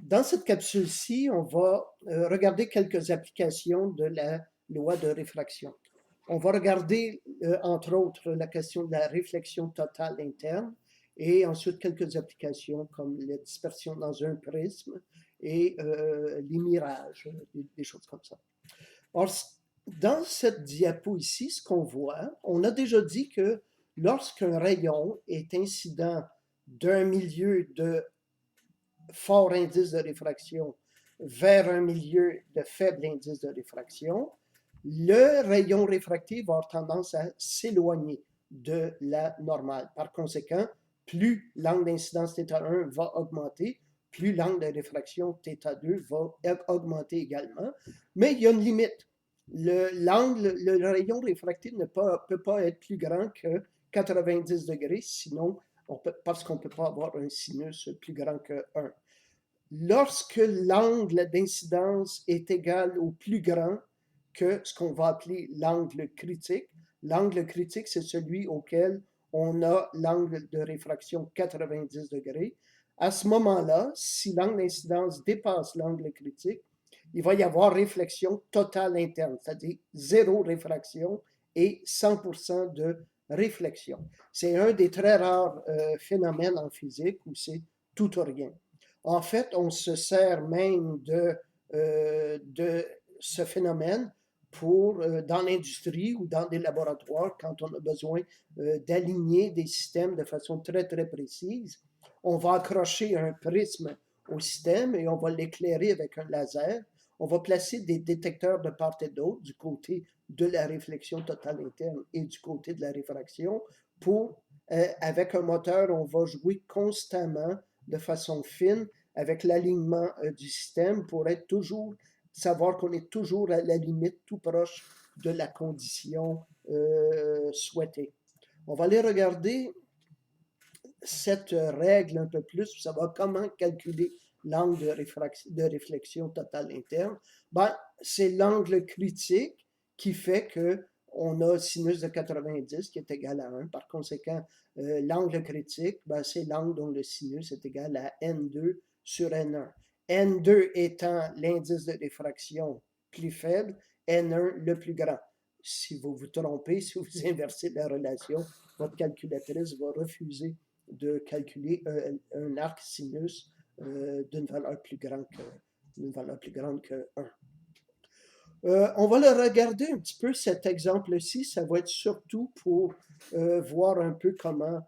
Dans cette capsule-ci, on va regarder quelques applications de la loi de réfraction. On va regarder, entre autres, la question de la réflexion totale interne et ensuite quelques applications comme la dispersion dans un prisme et les mirages, des choses comme ça. Or, dans cette diapo ici, ce qu'on voit, on a déjà dit que lorsqu'un rayon est incident d'un milieu de fort indice de réfraction vers un milieu de faible indice de réfraction, le rayon réfracté va avoir tendance à s'éloigner de la normale. Par conséquent, plus l'angle d'incidence θ1 va augmenter, plus l'angle de réfraction θ2 va augmenter également. Mais il y a une limite. Le rayon réfracté ne peut pas être plus grand que 90 degrés, sinon, parce qu'on ne peut pas avoir un sinus plus grand que 1. Lorsque l'angle d'incidence est égal ou plus grand que ce qu'on va appeler l'angle critique, c'est celui auquel on a l'angle de réfraction 90 degrés. À ce moment-là, si l'angle d'incidence dépasse l'angle critique, il va y avoir réflexion totale interne, c'est-à-dire zéro réfraction et 100% de réflexion. C'est un des très rares phénomènes en physique où c'est tout ou rien. En fait, on se sert même de ce phénomène pour, dans l'industrie ou dans des laboratoires, quand on a besoin d'aligner des systèmes de façon très, très précise. On va accrocher un prisme au système et on va l'éclairer avec un laser. On va placer des détecteurs de part et d'autre, du côté de la réflexion totale interne et du côté de la réfraction, pour, avec un moteur, on va jouer constamment de façon fine avec l'alignement du système pour être toujours, savoir qu'on est toujours à la limite, tout proche de la condition souhaitée. On va aller regarder cette règle un peu plus, pour savoir comment calculer l'angle de réflexion totale interne. Ben, c'est l'angle critique qui fait que on a sinus de 90 qui est égal à 1. Par conséquent, l'angle critique, ben, c'est l'angle dont le sinus est égal à N2 sur N1. N2 étant l'indice de réfraction plus faible, N1 le plus grand. Si vous vous trompez, si vous inversez la relation, votre calculatrice va refuser de calculer un arc sinus d'une valeur plus grande que 1. On va le regarder un petit peu, cet exemple-ci. Ça va être surtout pour voir un peu comment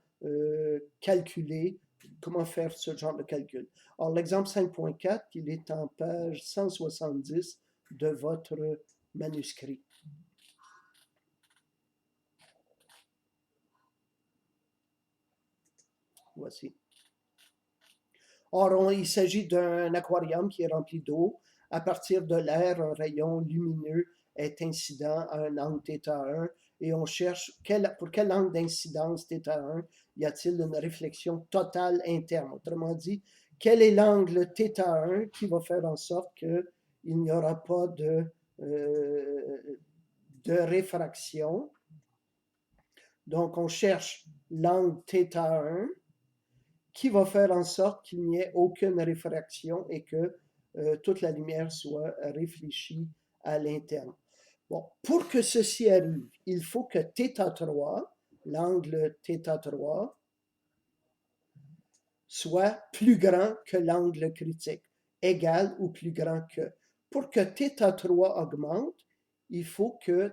calculer, comment faire ce genre de calcul. Alors, l'exemple 5.4, il est en page 170 de votre manuscrit. Voici. Or, il s'agit d'un aquarium qui est rempli d'eau. À partir de l'air, un rayon lumineux est incident à un angle θ1 et on cherche pour quel angle d'incidence θ1 y a-t-il une réflexion totale interne. Autrement dit, quel est l'angle θ1 qui va faire en sorte qu'il n'y aura pas de réfraction. Donc, on cherche l'angle θ1 qui va faire en sorte qu'il n'y ait aucune réfraction et que toute la lumière soit réfléchie à l'interne. Bon, pour que ceci arrive, il faut que θ3, l'angle θ3, soit plus grand que l'angle critique, égal ou plus grand que. Pour que θ3 augmente, il faut que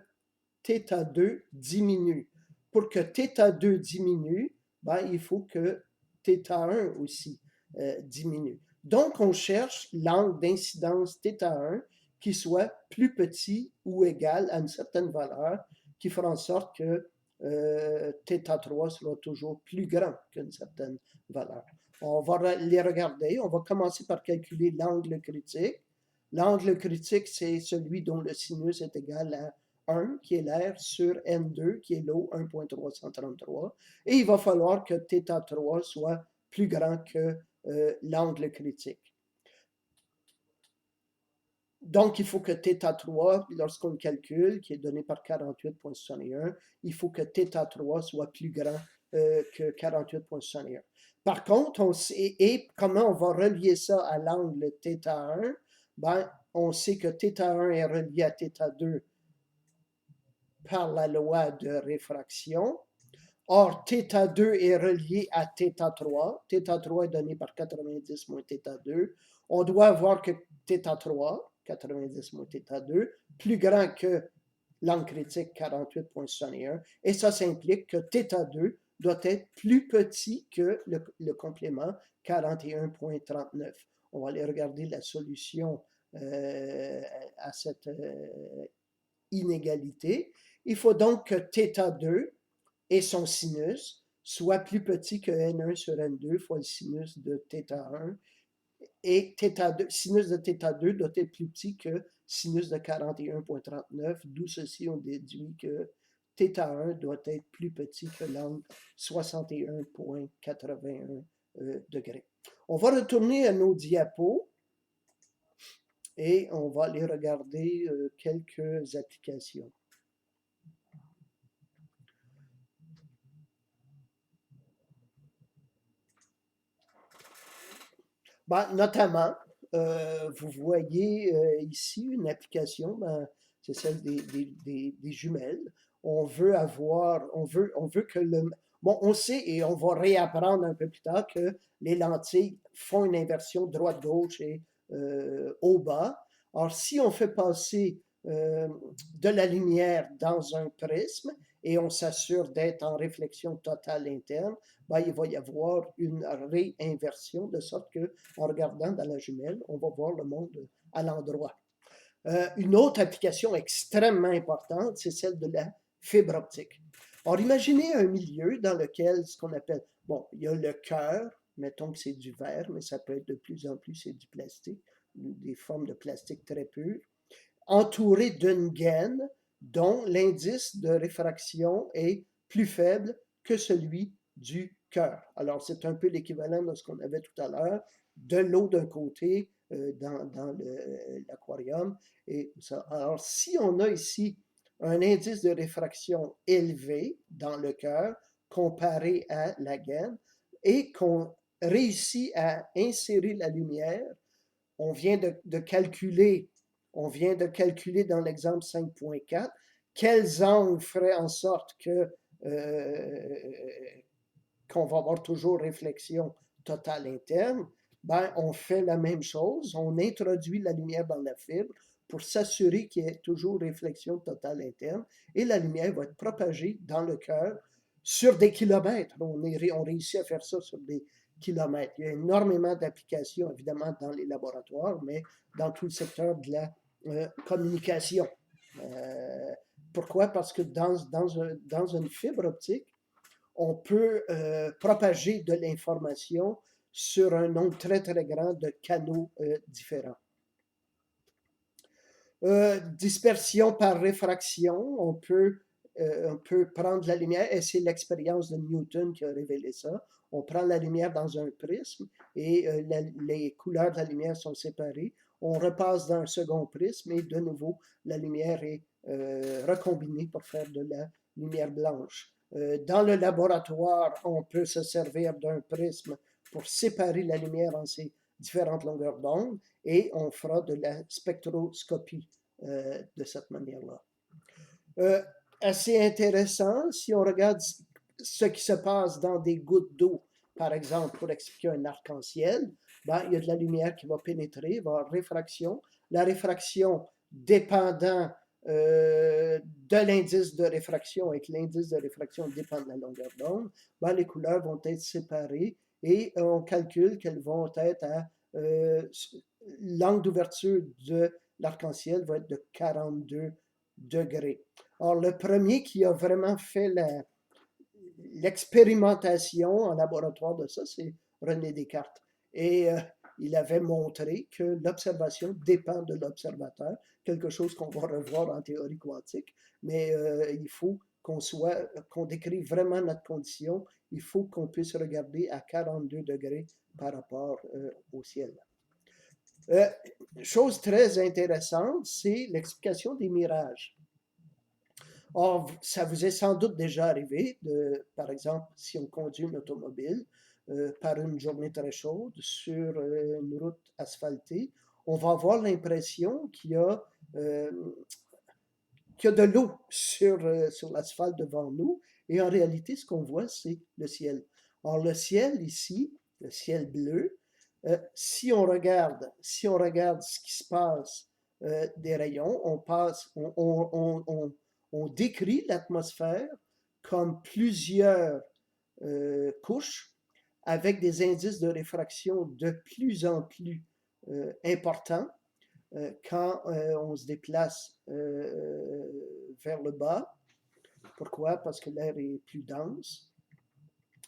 θ2 diminue. Pour que θ2 diminue, ben, il faut que θ1 aussi diminue. Donc, on cherche l'angle d'incidence θ1 qui soit plus petit ou égal à une certaine valeur, qui fera en sorte que θ3 sera toujours plus grand qu'une certaine valeur. On va les regarder. On va commencer par calculer l'angle critique. L'angle critique, c'est celui dont le sinus est égal à 1, qui est l'air, sur N2, qui est l'eau, 1.333. Et il va falloir que θ3 soit plus grand que l'angle critique. Donc, il faut que θ3, lorsqu'on calcule, qui est donné par 48.61, il faut que θ3 soit plus grand que 48,61. Par contre, et comment on va relier ça à l'angle θ1? Ben, on sait que θ1 est relié à θ2 par la loi de réfraction. Or, θ2 est relié à θ3. θ3 est donné par 90 moins θ2. On doit avoir que θ3, 90 moins θ2, plus grand que l'angle critique 48,61. Et ça implique que θ2 doit être plus petit que le complément 41,39. On va aller regarder la solution à cette inégalité. Il faut donc que θ2 et son sinus soit plus petit que n1 sur n2 fois le sinus de θ1. Et θ2, sinus de θ2 doit être plus petit que sinus de 41,39, d'où ceci on déduit que θ1 doit être plus petit que l'angle 61,81 degrés. On va retourner à nos diapos et on va aller regarder quelques applications. Ben, notamment, vous voyez ici une application, ben, c'est celle des jumelles. On veut que bon, on sait et on va réapprendre un peu plus tard que les lentilles font une inversion droite-gauche et haut-bas. Alors, si on fait passer de la lumière dans un prisme et on s'assure d'être en réflexion totale interne, ben, il va y avoir une réinversion de sorte que en regardant dans la jumelle, on va voir le monde à l'endroit. Une autre application extrêmement importante, c'est celle de la fibre optique. Alors, imaginez un milieu dans lequel ce qu'on appelle, bon, il y a le cœur, mettons que c'est du verre, mais ça peut être de plus en plus, c'est du plastique, des formes de plastique très pures, entouré d'une gaine dont l'indice de réfraction est plus faible que celui du cœur. Alors, c'est un peu l'équivalent de ce qu'on avait tout à l'heure, de l'eau d'un côté dans l'aquarium. Alors, si on a ici un indice de réfraction élevé dans le cœur comparé à la gaine et qu'on réussit à insérer la lumière, on vient de calculer dans l'exemple 5.4 quels angles feraient en sorte qu'on va avoir toujours réflexion totale interne. Ben, on fait la même chose, on introduit la lumière dans la fibre pour s'assurer qu'il y ait toujours réflexion totale interne et la lumière va être propagée dans le cœur sur des kilomètres. On réussit à faire ça sur des kilomètres. Il y a énormément d'applications, évidemment, dans les laboratoires, mais dans tout le secteur de la communication. Pourquoi? Parce que dans une fibre optique, on peut propager de l'information sur un nombre très, très grand de canaux différents. Dispersion par réfraction, on peut prendre la lumière, et c'est l'expérience de Newton qui a révélé ça. On prend la lumière dans un prisme et les couleurs de la lumière sont séparées. On repasse dans un second prisme et de nouveau, la lumière est recombinée pour faire de la lumière blanche. Dans le laboratoire, on peut se servir d'un prisme pour séparer la lumière en ces différentes longueurs d'onde et on fera de la spectroscopie de cette manière-là. Assez intéressant, si on regarde ce qui se passe dans des gouttes d'eau, par exemple, pour expliquer un arc-en-ciel, ben, il y a de la lumière qui va pénétrer, il va y avoir réfraction. La réfraction dépendant de l'indice de réfraction et que l'indice de réfraction dépend de la longueur d'onde, ben, les couleurs vont être séparées et on calcule qu'elles vont être à l'angle d'ouverture de l'arc-en-ciel va être de 42 degrés. Alors, le premier qui a vraiment fait l'expérimentation en laboratoire de ça, c'est René Descartes. Et il avait montré que l'observation dépend de l'observateur, quelque chose qu'on va revoir en théorie quantique, mais il faut qu'on décrive vraiment notre condition, il faut qu'on puisse regarder à 42 degrés par rapport au ciel. Chose très intéressante, c'est l'explication des mirages. Or, ça vous est sans doute déjà arrivé, par exemple, si on conduit une automobile par une journée très chaude sur une route asphaltée, on va avoir l'impression euh, qu'il y a de l'eau sur l'asphalte devant nous, et en réalité, ce qu'on voit, c'est le ciel. Or, le ciel ici, le ciel bleu, si on regarde ce qui se passe des rayons, on décrit l'atmosphère comme plusieurs couches avec des indices de réfraction de plus en plus importants quand on se déplace vers le bas. Pourquoi? Parce que l'air est plus dense.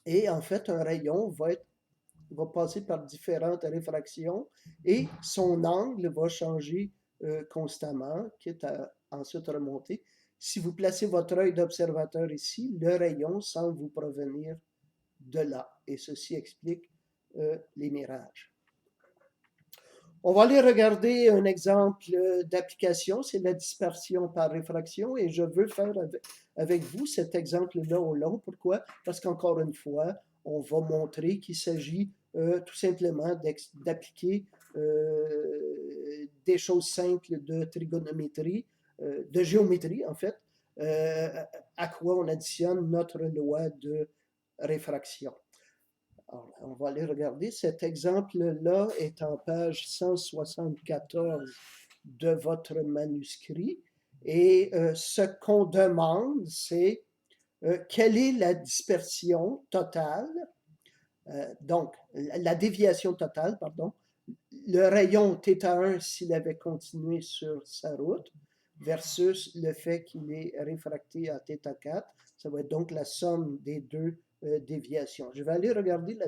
Et en fait, un rayon va passer par différentes réfractions et son angle va changer constamment, quitte à ensuite remonter. Si vous placez votre œil d'observateur ici, le rayon semble vous provenir de là. Et ceci explique les mirages. On va aller regarder un exemple d'application, c'est la dispersion par réfraction, et je veux faire avec vous cet exemple-là au long. Pourquoi? Parce qu'encore une fois, on va montrer qu'il s'agit tout simplement d'appliquer des choses simples de trigonométrie, de géométrie en fait, à quoi on additionne notre loi de réfraction. Alors, on va aller regarder. Cet exemple-là est en page 174 de votre manuscrit. Et ce qu'on demande, c'est quelle est la dispersion totale, donc la déviation totale, pardon, le rayon θ1 s'il avait continué sur sa route versus le fait qu'il est réfracté à θ4. Ça va être donc la somme des deux déviations. Je vais aller regarder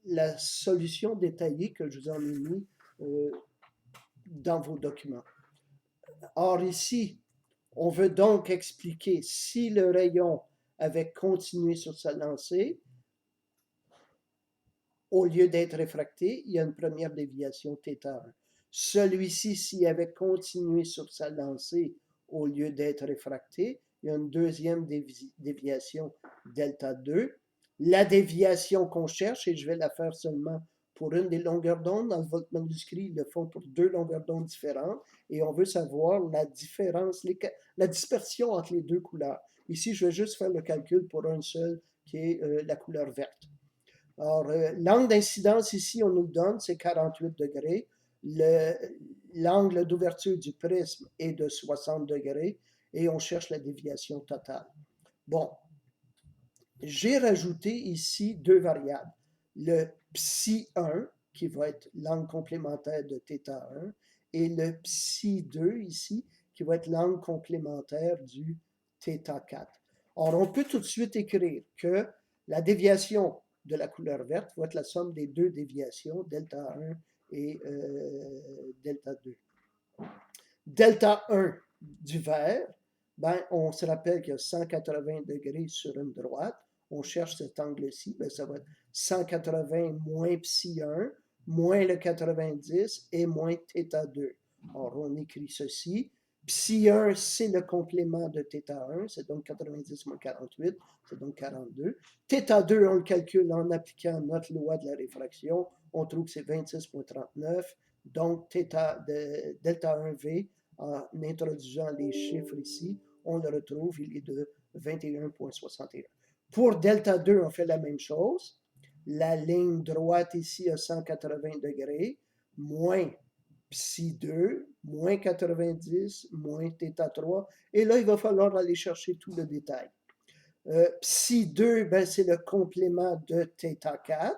la solution détaillée que je vous en ai mis dans vos documents. Or ici, on veut donc expliquer si le rayon avait continué sur sa lancée, au lieu d'être réfracté, il y a une première déviation θ1. Celui-ci, s'il avait continué sur sa lancée, au lieu d'être réfracté, il y a une deuxième déviation Δ2. La déviation qu'on cherche, et je vais la faire seulement pour une des longueurs d'onde, dans votre manuscrit, ils le font pour deux longueurs d'onde différentes, et on veut savoir la différence, la dispersion entre les deux couleurs. Ici, je vais juste faire le calcul pour un seul, qui est la couleur verte. Alors, l'angle d'incidence ici, on nous le donne, c'est 48 degrés. L'angle d'ouverture du prisme est de 60 degrés et on cherche la déviation totale. Bon, j'ai rajouté ici deux variables. Le psi1, qui va être l'angle complémentaire de θ1, et le psi2 ici, qui va être l'angle complémentaire du θ4. Or, on peut tout de suite écrire que la déviation de la couleur verte va être la somme des deux déviations, Δ1 et Δ2. Δ1 du vert, ben, on se rappelle qu'il y a 180 degrés sur une droite. On cherche cet angle-ci, ben, ça va être 180 moins psi1, moins le 90 et moins θ2. Alors, on écrit ceci. Psi1, c'est le complément de θ1, c'est donc 90 moins 48, c'est donc 42. θ2, on le calcule en appliquant notre loi de la réfraction, on trouve que c'est 26,39. Donc, Δ1V, en introduisant les chiffres ici, on le retrouve, il est de 21,61. Pour Δ2, on fait la même chose. La ligne droite ici à 180 degrés, moins psi2, moins 90, moins θ3. Et là, il va falloir aller chercher tout le détail. Psi2, ben, c'est le complément de θ4.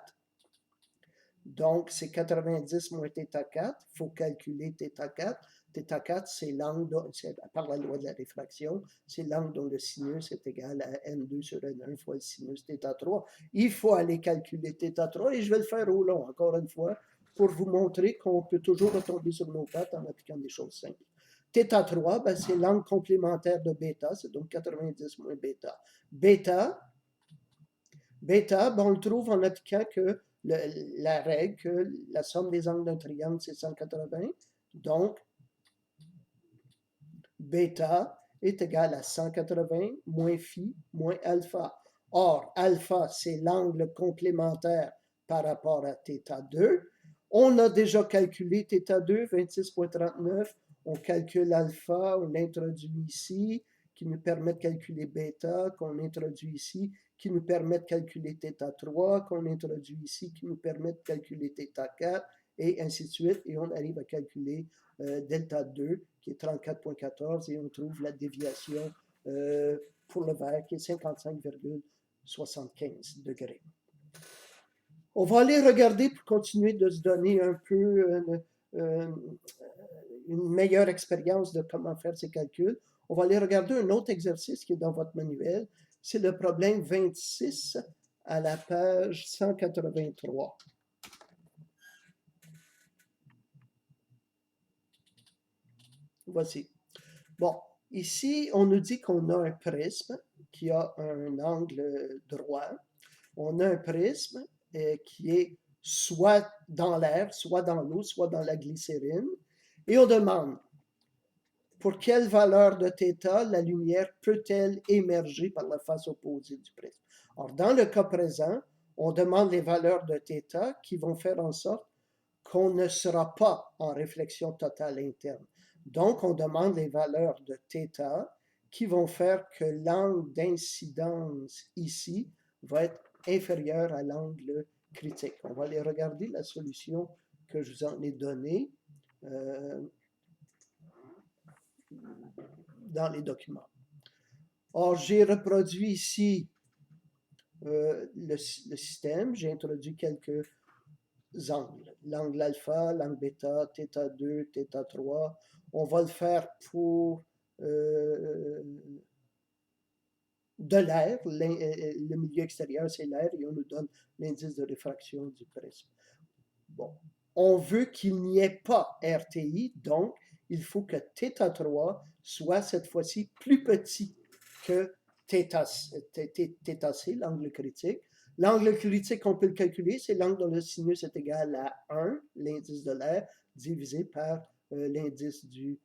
Donc, c'est 90 moins θ4. Il faut calculer θ4. θ4, c'est l'angle, par la loi de la réfraction, c'est l'angle dont le sinus est égal à n2 sur n1 fois le sinus θ3. Il faut aller calculer θ3 et je vais le faire au long, encore une fois, pour vous montrer qu'on peut toujours retomber sur nos pattes en appliquant des choses simples. θ3, ben, c'est l'angle complémentaire de bêta, c'est donc 90 moins bêta. Bêta, ben, on le trouve en appliquant que la règle que la somme des angles d'un triangle, c'est 180. Donc, bêta est égal à 180 moins phi moins alpha. Or, alpha, c'est l'angle complémentaire par rapport à θ2. On a déjà calculé θ2, 26,39. On calcule alpha, on l'introduit ici, qui nous permet de calculer bêta, qu'on introduit ici, qui nous permet de calculer θ3, qu'on introduit ici, qui nous permet de calculer θ4, et ainsi de suite. Et on arrive à calculer delta 2, qui est 34,14, et on trouve la déviation pour le verre, qui est 55,75 degrés. On va aller regarder pour continuer de se donner un peu une meilleure expérience de comment faire ces calculs. On va aller regarder un autre exercice qui est dans votre manuel. C'est le problème 26 à la page 183. Voici. Bon, ici, on nous dit qu'on a un prisme qui a un angle droit. On a un prisme qui est soit dans l'air, soit dans l'eau, soit dans la glycérine. Et on demande pour quelle valeur de θ la lumière peut-elle émerger par la face opposée du prisme. Alors, dans le cas présent, on demande les valeurs de θ qui vont faire en sorte qu'on ne sera pas en réflexion totale interne. Donc, on demande les valeurs de θ qui vont faire que l'angle d'incidence ici va être inférieur à l'angle critique. On va aller regarder la solution que je vous en ai donnée dans les documents. Or, j'ai reproduit ici le système. J'ai introduit quelques angles. L'angle alpha, l'angle bêta, θ2, θ3. On va le faire pour de l'air. Le milieu extérieur, c'est l'air, et on nous donne l'indice de réfraction du prisme. Bon. On veut qu'il n'y ait pas RTI, donc il faut que θ3 soit cette fois-ci plus petit que θc, l'angle critique. L'angle critique, on peut le calculer, c'est l'angle dont le sinus est égal à 1, l'indice de l'air, divisé par l'indice du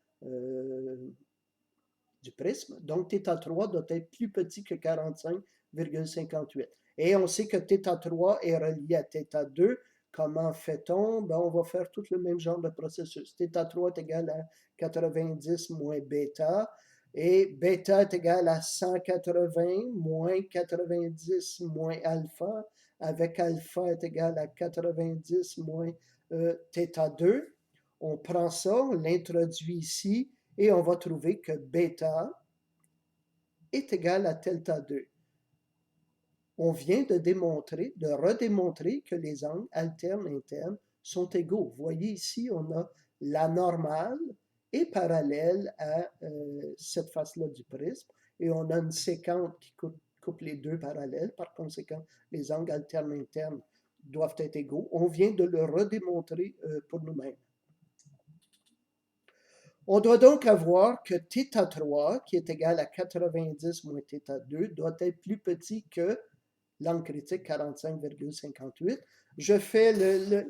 prisme. Donc, θ3 doit être plus petit que 45,58. Et on sait que θ3 est relié à θ2. Comment fait-on? Ben, on va faire tout le même genre de processus. θ3 est égal à 90 moins bêta, et bêta est égal à 180 moins 90 moins alpha, avec alpha est égal à 90 moins θ2. On prend ça, on l'introduit ici, et on va trouver que bêta est égal à delta 2. On vient de redémontrer que les angles alternes internes sont égaux. Vous voyez ici, on a la normale est parallèle à cette face-là du prisme, et on a une séquente qui coupe les deux parallèles. Par conséquent, les angles alternes internes doivent être égaux. On vient de le redémontrer pour nous-mêmes. On doit donc avoir que θ3, qui est égal à 90 moins θ2, doit être plus petit que l'angle critique 45,58. Je fais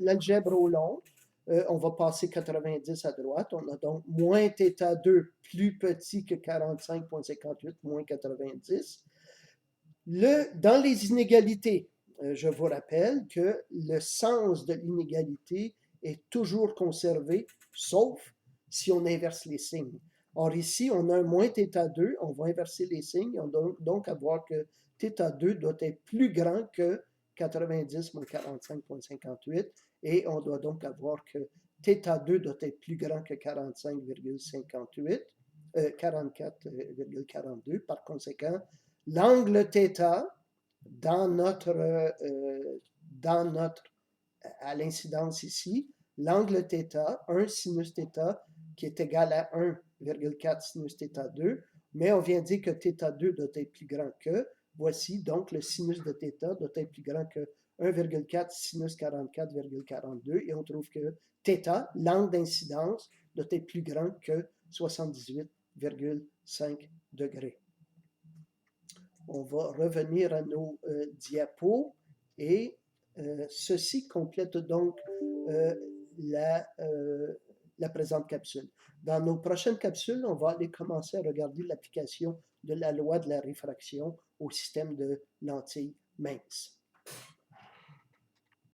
l'algèbre au long. On va passer 90 à droite. On a donc moins θ2 plus petit que 45,58 moins 90. Dans les inégalités, je vous rappelle que le sens de l'inégalité est toujours conservé, sauf si on inverse les signes. Or ici, on a un moins θ2, on va inverser les signes, on doit donc avoir que θ2 doit être plus grand que 90 moins 45,58, et on doit donc avoir que θ2 doit être plus grand que 45,58, 44,42. Par conséquent, l'angle θ à l'incidence ici, l'angle θ, 1 sinus θ, qui est égal à 1,4 sinus θ2, mais on vient dire que θ2 doit être plus grand que, voici donc le sinus de θ doit être plus grand que 1,4 sinus 44,42, et on trouve que θ, l'angle d'incidence, doit être plus grand que 78,5 degrés. On va revenir à nos diapos, et ceci complète donc la présente capsule. Dans nos prochaines capsules, on va aller commencer à regarder l'application de la loi de la réfraction au système de lentilles minces.